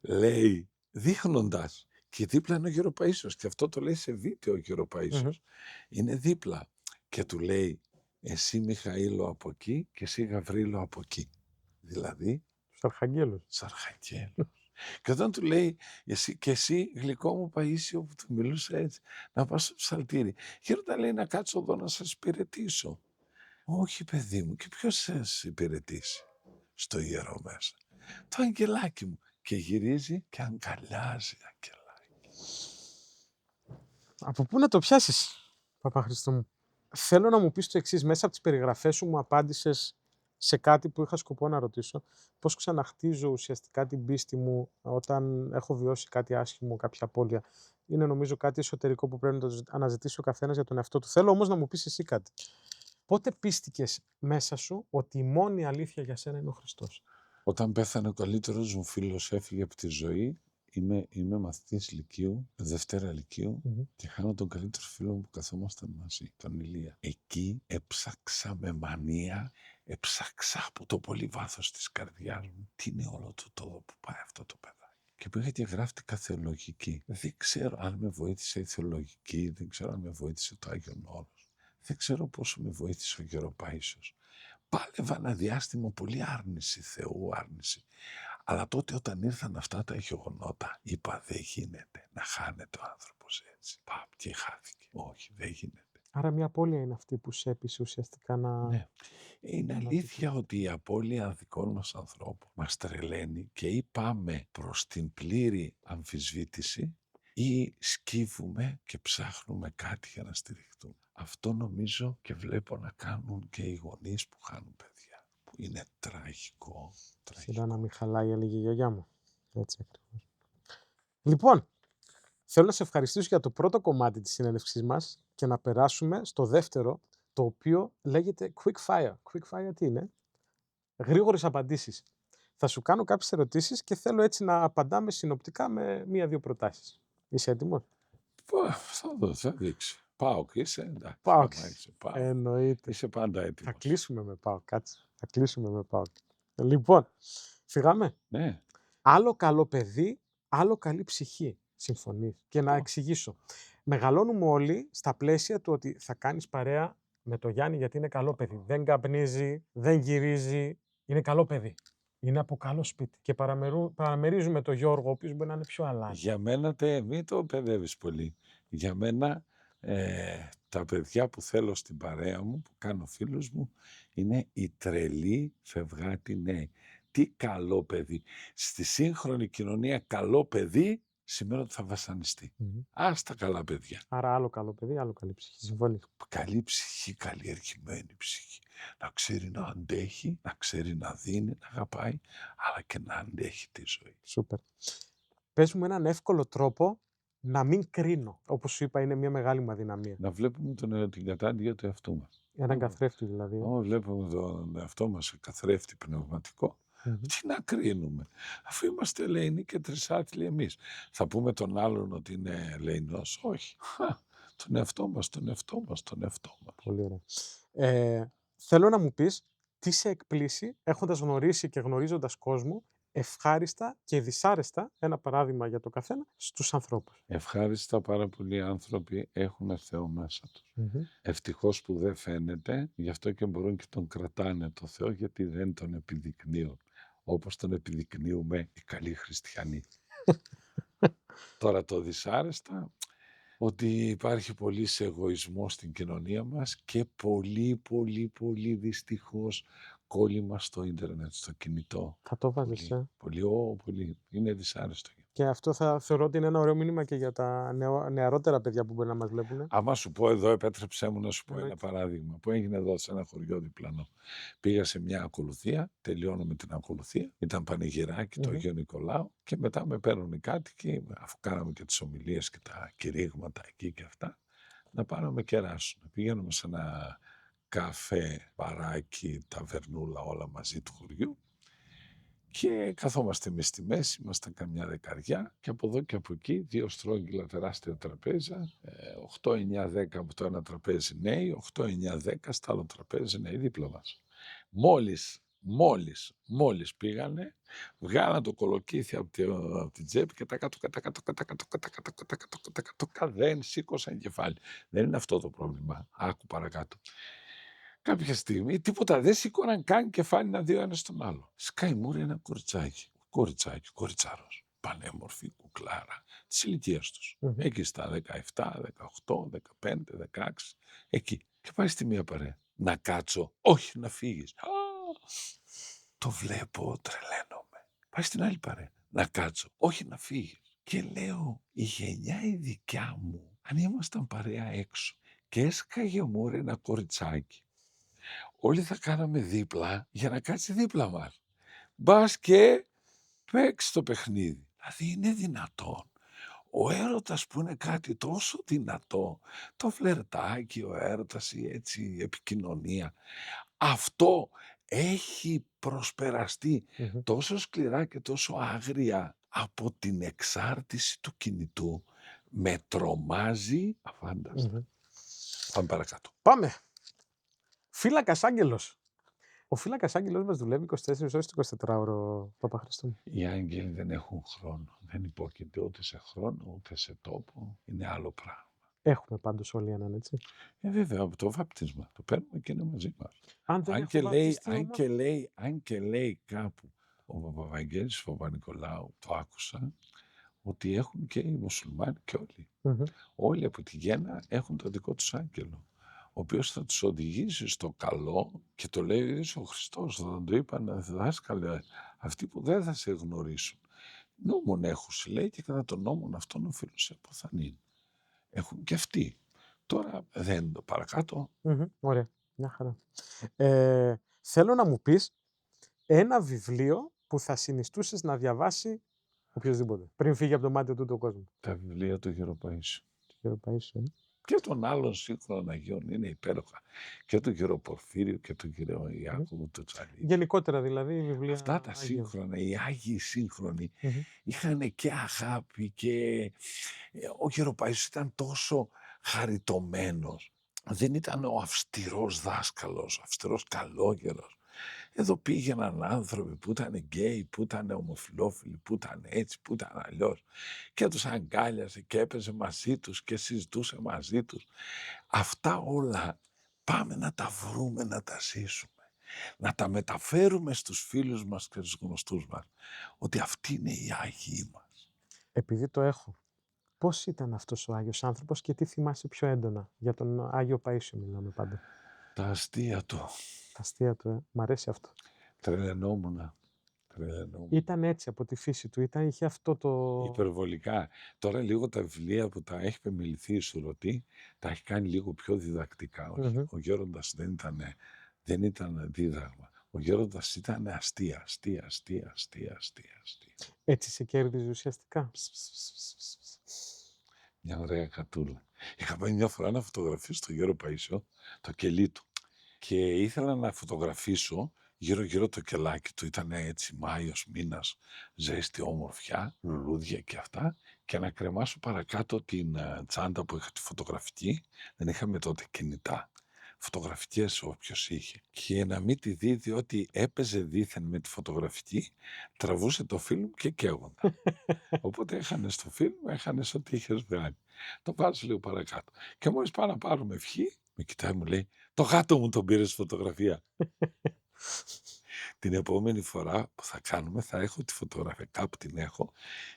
λέει, δείχνοντας, και δίπλα είναι ο Γεροπαΐσιος και αυτό το λέει σε βίντεο ο Γεροπαΐσιος. Είναι δίπλα και του λέει, εσύ Μιχαήλο από εκεί και εσύ Γαβρίλο από εκεί. Δηλαδή, Τους αρχαγγέλους. Και όταν του λέει, εσύ γλυκό μου Παΐσιο, που του μιλούσε έτσι, να πας στο ψαλτήρι. Γέροντα, λέει, να κάτσω εδώ να σας υπηρετήσω. Όχι, παιδί μου, και ποιος σας υπηρετήσει στο ιερό μέσα? Το αγγελάκι μου. Και γυρίζει και αγκαλιάζει αγγελάκι. Από πού να το πιάσεις, Παπαχρήστο μου? Θέλω να μου πεις το εξής. Μέσα από τις περιγραφές σου μου απάντησες σε κάτι που είχα σκοπό να ρωτήσω. Πώς ξαναχτίζω ουσιαστικά την πίστη μου όταν έχω βιώσει κάτι άσχημο, κάποια απώλεια. Είναι, νομίζω, κάτι εσωτερικό που πρέπει να το αναζητήσει ο καθένας για τον εαυτό του. Θέλω όμως να μου πεις εσύ κάτι. Πότε πίστηκες μέσα σου ότι η μόνη αλήθεια για σένα είναι ο Χριστός? Όταν πέθανε ο καλύτερος μου φίλος, έφυγε από τη ζωή. Είμαι μαθητής Λυκείου, Δευτέρα Λυκείου και χάνω τον καλύτερο φίλο μου που καθόμασταν μαζί, τον Ηλία. Εκεί έψαξα με μανία, έψαξα από το πολύ βάθος της καρδιάς μου τι είναι όλο το τόδο που πάει αυτό το παιδάκι. Και πήγα και γράφτηκα θεολογική. Δεν ξέρω αν με βοήθησε η θεολογική, δεν ξέρω αν με βοήθησε το Άγιον Όρος. Δεν ξέρω πόσο με βοήθησε ο Γεροπαΐσιος. Πάλευα ένα διάστημα πολύ άρνηση Θεού, άρνηση. Αλλά τότε όταν ήρθαν αυτά τα γεγονότα, είπα, δεν γίνεται να χάνεται ο άνθρωπος έτσι. Παπ, και χάθηκε. Όχι, δεν γίνεται. Άρα μια απώλεια είναι αυτή που σε έπεισε ουσιαστικά να... Ναι. Είναι αλήθεια ότι η απώλεια δικών μας ανθρώπων μας τρελαίνει και ή πάμε προς την πλήρη αμφισβήτηση ή σκύβουμε και ψάχνουμε κάτι για να στηριχτούμε. Αυτό νομίζω και βλέπω να κάνουν και οι γονείς που χάνουν παιδιά. Που είναι τραγικό. Σειρά να μην χαλάει, έλεγε η γιαγιά μου. Έτσι ακριβώς. Λοιπόν, θέλω να σε ευχαριστήσω για το πρώτο κομμάτι της συνέντευξής μας και να περάσουμε στο δεύτερο, το οποίο λέγεται Quick Fire. Quick Fire τι είναι? Γρήγορες απαντήσεις. Θα σου κάνω κάποιες ερωτήσεις και θέλω έτσι να απαντάμε συνοπτικά με μία-δύο προτάσεις. Είσαι έτοιμος? Θα δω, θα δείξει. ΠΑΟΚ είσαι, εντάξει. ΠΑΟΚ. Άμα είσαι ΠΑΟΚ, Εννοείται. είσαι πάντα Θα έτοιμος. κλείσουμε με ΠΑΟΚ, κάτσε. Θα κλείσουμε με ΠΑΟΚ. Λοιπόν, φύγαμε. Ναι, Άλλο καλό παιδί, άλλο καλή ψυχή. Συμφωνείς. Και να αυτό. εξηγήσω. Μεγαλώνουμε όλοι στα πλαίσια του ότι θα κάνεις παρέα με το Γιάννη γιατί είναι καλό παιδί. Δεν καπνίζει, δεν γυρίζει, είναι καλό παιδί. Είναι από καλό σπίτι. Και παραμερίζουμε τον Γιώργο, ο οποίος μπορεί να είναι πιο αλάνι. Για μένα, μην το παιδεύεις πολύ. Για μένα, τα παιδιά που θέλω στην παρέα μου, που κάνω φίλους μου, είναι οι τρελοί φευγάτοι νέοι. Τι καλό παιδί. Στη σύγχρονη κοινωνία καλό παιδί σημαίνει ότι θα βασανιστεί. Ας τα καλά παιδιά. Άρα άλλο καλό παιδί, άλλο καλή ψυχή. Συμφωνείς. Καλή ψυχή, καλλιεργημένη ψυχή. Να ξέρει να αντέχει, να ξέρει να δίνει, να αγαπάει, αλλά και να αντέχει τη ζωή. Σούπερ. Πες μου έναν εύκολο τρόπο να μην κρίνω. Όπως σου είπα, είναι μια μεγάλη μου αδυναμία. Να βλέπουμε την κατάντια του εαυτού μας. Έναν καθρέφτη δηλαδή. Όταν βλέπουμε τον εαυτό μας σε καθρέφτη πνευματικό, τι να κρίνουμε. Αφού είμαστε ελεηνοί και τρισάτλοι εμείς. Θα πούμε τον άλλον ότι είναι ελεηνός. Όχι. Τον εαυτό μας, τον εαυτό μας, τον εαυτό μας. Πολύ ωραία. Θέλω να μου πεις τι σε εκπλήσει έχοντας γνωρίσει και γνωρίζοντας κόσμο ευχάριστα και δυσάρεστα, ένα παράδειγμα για το καθένα, στους ανθρώπους. Ευχάριστα πάρα πολλοί άνθρωποι έχουν Θεό μέσα τους. Ευτυχώς που δεν φαίνεται, γι' αυτό και μπορούν και τον κρατάνε το Θεό, γιατί δεν τον επιδεικνύουν όπως τον επιδεικνύουμε οι καλοί χριστιανοί. Τώρα το δυσάρεστα, ότι υπάρχει πολύς εγωισμός στην κοινωνία μας και πολύ δυστυχώς κόλλημα στο ίντερνετ, στο κινητό. Θα το βάζεις, Πολύ. Είναι δυσάρεστο. Και αυτό θα θεωρώ ότι είναι ένα ωραίο μήνυμα και για τα νεαρότερα παιδιά που μπορεί να μας βλέπουν. Άμα σου πω εδώ, επέτρεψέ μου να σου πω ένα παράδειγμα που έγινε εδώ σε ένα χωριό διπλανό. Πήγα σε μια ακολουθία, τελειώνω με την ακολουθία, ήταν πανηγυράκι το Αγίου Νικολάου και μετά με παίρνουν οι κάτοικοι, αφού κάναμε και τις ομιλίες και τα κηρύγματα εκεί και αυτά, να πάνε να με κεράσουν. Πηγαίνουμε σε ένα καφέ, μπαράκι, ταβερνούλα, όλα μαζί του χωριού. Και καθόμαστε εμείς στη μέση, ήμασταν καμιά δεκαριά και από εδώ και από εκεί 2 στρόγγυλα τεράστια τραπέζια, 8, 9, 10 από το ένα τραπέζι νέοι, 8, 9, 10 στο άλλο τραπέζι νέοι δίπλα μας. Μόλις πήγανε, βγάλαν το κολοκύθι από την τσέπη και τα κάτω, δεν σήκωσαν κεφάλι. Δεν είναι αυτό το πρόβλημα. Άκου παρακάτω. Κάποια στιγμή, τίποτα, δεν σήκωναν καν κεφάλι να δει ο ένας τον άλλο. Σκάει μούρη ένα κοριτσάρος, πανέμορφη κουκλάρα, της ηλικίας τους. Εκεί στα 17, 18, 15, 16, εκεί. Και πάει στη μία παρέα. Να κάτσω, όχι να φύγεις. Το βλέπω, τρελαίνομαι. Πάει στην άλλη παρέα. Να κάτσω, όχι να φύγεις. Και λέω, η γενιά η δικιά μου, αν ήμασταν παρέα έξω και έσκαγε μούρη ένα κοριτσάκι, όλοι θα κάναμε δίπλα για να κάτσει δίπλα μας. Μπας και παίξει το παιχνίδι. Δηλαδή είναι δυνατόν. Ο έρωτας που είναι κάτι τόσο δυνατό, το φλερτάκι, ο έρωτας, η έτσι επικοινωνία, αυτό έχει προσπεραστεί τόσο σκληρά και τόσο άγρια από την εξάρτηση του κινητού. Με τρομάζει αφάνταστα. Πάμε παρακάτω. Πάμε. Φύλακας άγγελος. Ο φύλακας άγγελος μας δουλεύει 24 ώρες το 24ωρο, Παπαχριστού. Οι άγγελοι δεν έχουν χρόνο. Δεν υπόκειται ούτε σε χρόνο, ούτε σε τόπο. Είναι άλλο πράγμα. Έχουμε πάντως όλοι έναν, έτσι. Βέβαια, από το βάπτισμα. Το παίρνουμε και είναι μαζί μας. Αν και λέει κάπου ο Παπαβαγγέλης ο Παπα-Νικολάου, το άκουσα, ότι έχουν και οι μουσουλμάνοι και όλοι. Όλοι από τη γέννα έχουν το δικό τους άγγελο, ο οποίος θα τους οδηγήσει στο καλό και το λέει ο ίδιος ο Χριστός. Θα το είπαν, δάσκαλε, αυτοί που δεν θα σε γνωρίσουν. Νόμον έχουν, λέει, και κατά τον νόμον αυτόν οφείλουν σε αποθανήν. Έχουν και αυτοί. Τώρα δεν το παρακάτω. Ωραία, μια χαρά. Θέλω να μου πεις ένα βιβλίο που θα συνιστούσες να διαβάσει οποιοδήποτε, πριν φύγει από το μάτι του το κόσμο. Τα βιβλία του Γεροπαΐσου. Και των άλλων σύγχρονων Αγίων είναι υπέροχα. Και του Γεροπορφύριου και του Ιάκωβου του Τσαλίδη. Γενικότερα δηλαδή βιβλία. Αυτά τα σύγχρονα, οι Άγιοι σύγχρονοι, είχαν και αγάπη και ο Γεροπαΐσου ήταν τόσο χαριτωμένος. Δεν ήταν ο αυστηρός δάσκαλος, ο αυστηρός καλόγερος. Εδώ πήγαιναν άνθρωποι που ήταν γκέι, που ήταν ομοφυλόφιλοι, που ήταν έτσι, που ήταν αλλιώς και τους αγκάλιασε και έπαιζε μαζί τους και συζητούσε μαζί τους. Αυτά όλα πάμε να τα βρούμε, να τα ζήσουμε, να τα μεταφέρουμε στους φίλους μας και στους γνωστούς μας, ότι αυτοί είναι οι Άγιοι μας. Επειδή το έχω, πώς ήταν αυτός ο Άγιος άνθρωπος και τι θυμάσαι πιο έντονα? Για τον Άγιο Παΐσιο μιλάμε πάντα. Τα αστεία του, Τα αστεία του, μ' αρέσει αυτό. τρελαινόμουνα. Ήταν έτσι από τη φύση του, είχε αυτό το... Υπερβολικά. Τώρα λίγο τα βιβλία που τα έχει επιμεληθεί η Σουρωτή, τα έχει κάνει λίγο πιο διδακτικά. Όχι. Μμμ. Ο Γέροντας δεν ήταν δίδαγμα. Ο Γέροντας ήταν αστεία. Έτσι σε κέρδιζε ουσιαστικά. Μια ωραία κατούλα. Είχα πάει μια φορά να φωτογραφίσω τον Γιώργο Παΐσιο, το κελί του. Και ήθελα να φωτογραφίσω γύρω-γύρω το κελάκι του. Ήταν έτσι Μάιος μήνας, ζέστη, όμορφια, λουλούδια και αυτά. Και να κρεμάσω παρακάτω την τσάντα που είχα τη φωτογραφική. Δεν είχαμε τότε κινητά. Φωτογραφικές όποιος είχε. Και να μην τη δει, διότι έπαιζε δήθεν με τη φωτογραφική, τραβούσε το φιλμ και καίγονταν. Οπότε έχανες το φιλμ, έχανες ό,τι είχες βγάλει. Το βάζω λίγο παρακάτω. Και μόλις πάω να πάρουμε ευχή, με κοιτάει, μου λέει, το γάτο μου τον πήρες φωτογραφία. Την επόμενη φορά που θα κάνουμε, θα έχω τη φωτογραφία, κάπου την έχω,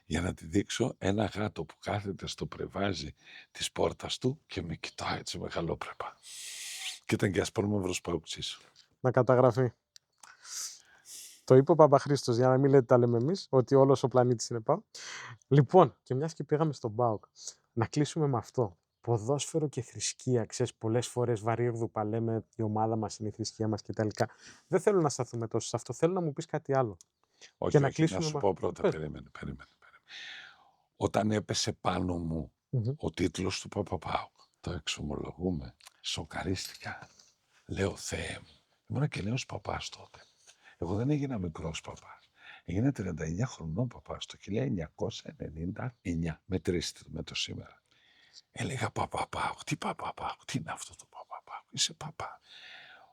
για να τη δείξω ένα γάτο που κάθεται στο πρεβάζι της πόρτας του και με κοιτάει έτσι μεγαλόπρεπα. Και ήταν και ασπρόμαυρος παουξής. Να καταγραφεί. Το είπε ο Παπαχρήστος, για να μην λέτε τα λέμε εμείς, ότι όλος ο πλανήτης είναι ΠΑΟΚ. Λοιπόν, και μιας και πήγαμε στον ΠΑΟΚ, να κλείσουμε με αυτό. Ποδόσφαιρο και θρησκεία, ξέρεις, πολλές φορές βαρύγδουπα λέμε η ομάδα μας είναι η θρησκεία μας κτλ. Δεν θέλω να σταθούμε τόσο σε αυτό, θέλω να μου πεις κάτι άλλο. Όχι, να όχι, κλείσουμε να σου με πω αυτό. πρώτα, Πες. περίμενε. Όταν έπεσε πάνω μου Μμμ. ο τίτλος του Παπαπάουκ, το εξομολογούμε, σοκαρίστηκα. Λέω, Θεέ μου, ήμουν και νέος παπάς τότε. Εγώ δεν έγινα μικρός παπάς. Έγινα 39 χρονών παπάς το 1999. Μετρήστε με το σήμερα. Έλεγα Παπαπάουκ, τι Παπαπάουκ, τι είναι αυτό το Παπαπάουκ, είσαι παπά.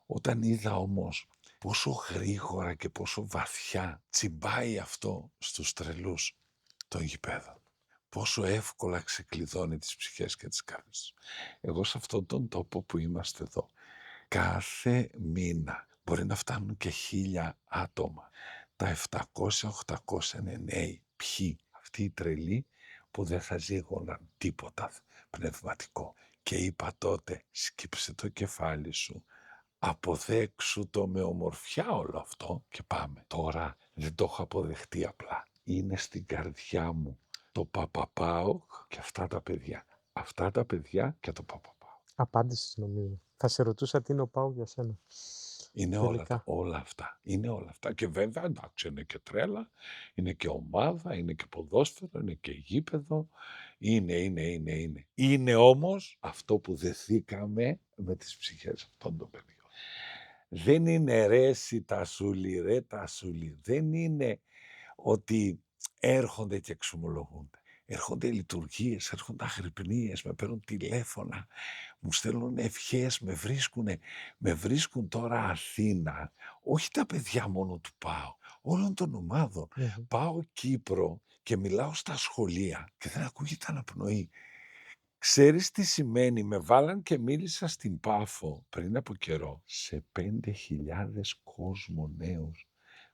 Όταν είδα όμως πόσο γρήγορα και πόσο βαθιά τσιμπάει αυτό στους τρελούς των γηπέδων, πόσο εύκολα ξεκλειδώνει τις ψυχές και τις καρδιές. Εγώ σε αυτόν τον τόπο που είμαστε εδώ, κάθε μήνα μπορεί να φτάνουν και 1.000 άτομα. Τα 700-800 είναι νέοι. Ποιοι? Αυτοί οι τρελοί που δεν θα ζήγωναν τίποτα πνευματικό. Και είπα τότε, σκύψε το κεφάλι σου, αποδέξου το με ομορφιά όλο αυτό και πάμε. Τώρα δεν το έχω αποδεχτεί απλά. Είναι στην καρδιά μου το Παπαπάοκ και αυτά τα παιδιά. Αυτά τα παιδιά και το Παπαπάοκ. Απάντησες νομίζω. Θα σε ρωτούσα τι είναι ο ΠΑΟΚ για σένα. Είναι Τελικά. όλα αυτά. Είναι όλα αυτά. Και βέβαια, εντάξει, είναι και τρέλα, είναι και ομάδα, είναι και ποδόσφαιρο, είναι και γήπεδο. Είναι. Είναι όμως αυτό που δεθήκαμε με τις ψυχές αυτών των παιδιών. Δεν είναι τα σούλη. Δεν είναι ότι έρχονται και εξομολογούνται. Έρχονται λειτουργίες, έρχονται αγρυπνίες, με παίρνουν τηλέφωνα, μου στέλνουν ευχές, με βρίσκουν τώρα Αθήνα, όχι τα παιδιά μόνο του ΠΑΟ, όλων των ομάδων. Μμμ. Πάω Κύπρο και μιλάω στα σχολεία και δεν ακούγεται αναπνοή. Ξέρεις τι σημαίνει, με βάλαν και μίλησα στην Πάφο πριν από καιρό σε 5.000 κόσμο νέους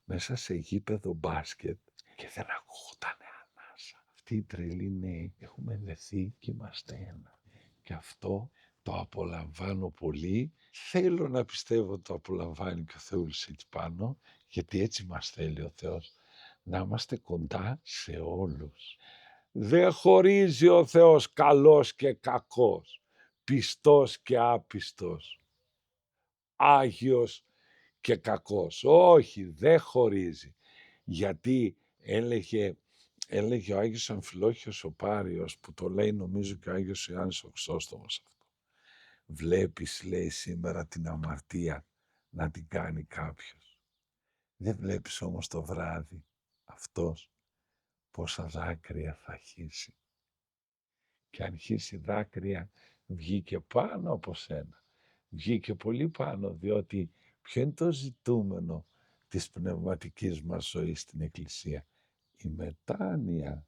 μέσα σε γήπεδο μπάσκετ και δεν ακούγονταν ανάσα. Αυτοί οι τρελοί νέοι έχουμε δεθεί και είμαστε ένα. Και αυτό το απολαμβάνω πολύ. Θέλω να πιστεύω ότι το απολαμβάνει και ο Θεός έτσι πάνω, γιατί έτσι μας θέλει ο Θεός, να είμαστε κοντά σε όλους. Δεν χωρίζει ο Θεός καλός και κακός, πιστός και άπιστος, άγιος και κακός. Όχι, δεν χωρίζει. Γιατί έλεγε ο Άγιος Αμφιλόχιος ο Πάριος, που το λέει νομίζω και ο Άγιος Ιωάννης ο Χρυσόστομος αυτό. Βλέπεις, λέει, σήμερα την αμαρτία να την κάνει κάποιος. Δεν βλέπεις όμως το βράδυ αυτός πόσα δάκρυα θα χύσει. Και αν χύσει δάκρυα βγήκε πάνω από σένα. Βγήκε πολύ πάνω, διότι ποιο είναι το ζητούμενο της πνευματικής μας ζωής στην Εκκλησία? Η μετάνοια.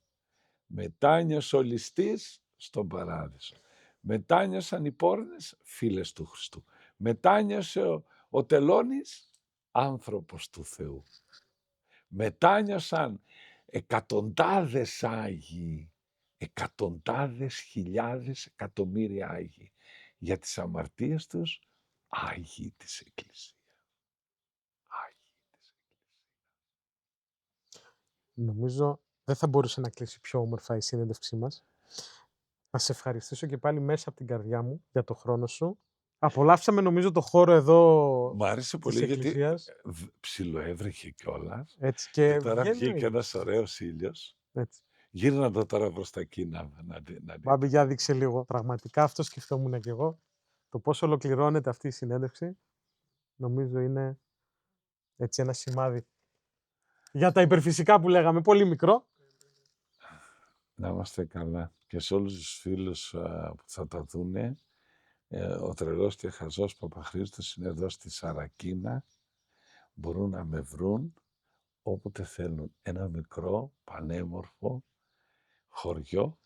Μετάνιωσε ο ληστής στον παράδεισο. Μετάνιωσαν οι πόρνες φίλες του Χριστού. Μετάνιωσε ο τελώνης άνθρωπος του Θεού. Μετάνιωσαν εκατοντάδες Άγιοι, εκατοντάδες χιλιάδες εκατομμύρια Άγιοι για τις αμαρτίες τους, Άγιοι της Εκκλησίας. Άγιοι της Εκκλησίας. Νομίζω δεν θα μπορούσε να κλείσει πιο όμορφα η συνέντευξή μας. Να σε ευχαριστήσω και πάλι μέσα από την καρδιά μου για το χρόνο σου. Απολαύσαμε νομίζω το χώρο εδώ Μ' άρεσε της πολύ γιατί Εκκλησίας. ψιλοέβρεχε κιόλας Έτσι και και τώρα βγαίνει ο βγήκε ήλιος. ένας ωραίος ήλιος. Έτσι. Γύρνα το τώρα προς τα εκεί να δει. Μπάμπη, για δείξε λίγο. Πραγματικά αυτό σκεφτόμουν κι εγώ. Το πώς ολοκληρώνεται αυτή η συνέντευξη, νομίζω είναι έτσι ένα σημάδι για τα υπερφυσικά που λέγαμε. Πολύ μικρό. Να είμαστε καλά. Και σε όλους τους φίλους που θα τα δούνε, ο τρελός και χαζός Παπαχρήστος είναι εδώ στη Σαρακίνα. Μπορούν να με βρουν όποτε θέλουν. Ένα μικρό, πανέμορφο χωριό,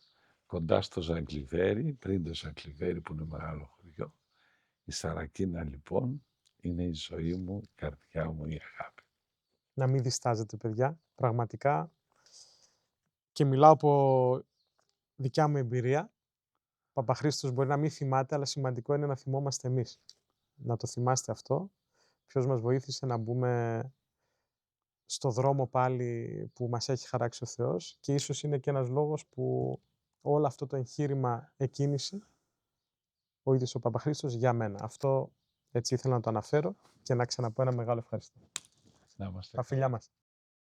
κοντά στο Ζαγκλιβέρι, πριν το Ζαγκλιβέρι που είναι μεγάλο χωριό. Η Σαρακίνα λοιπόν είναι η ζωή μου, η καρδιά μου, η αγάπη. Να μην διστάζετε, παιδιά. Πραγματικά. Και μιλάω από δικιά μου εμπειρία. Ο Παπαχρήστος μπορεί να μην θυμάται, αλλά σημαντικό είναι να θυμόμαστε εμείς. Να το θυμάστε αυτό. Ποιος μας βοήθησε να μπούμε στο δρόμο πάλι που μας έχει χαράξει ο Θεός και ίσως είναι και ένας λόγος που όλο αυτό το εγχείρημα εκκίνησε ο ίδιος ο Παπαχρήστος για μένα. Αυτό έτσι ήθελα να το αναφέρω και να ξαναπώ ένα μεγάλο ευχαριστώ. Να είμαστε Τα φιλιά μας.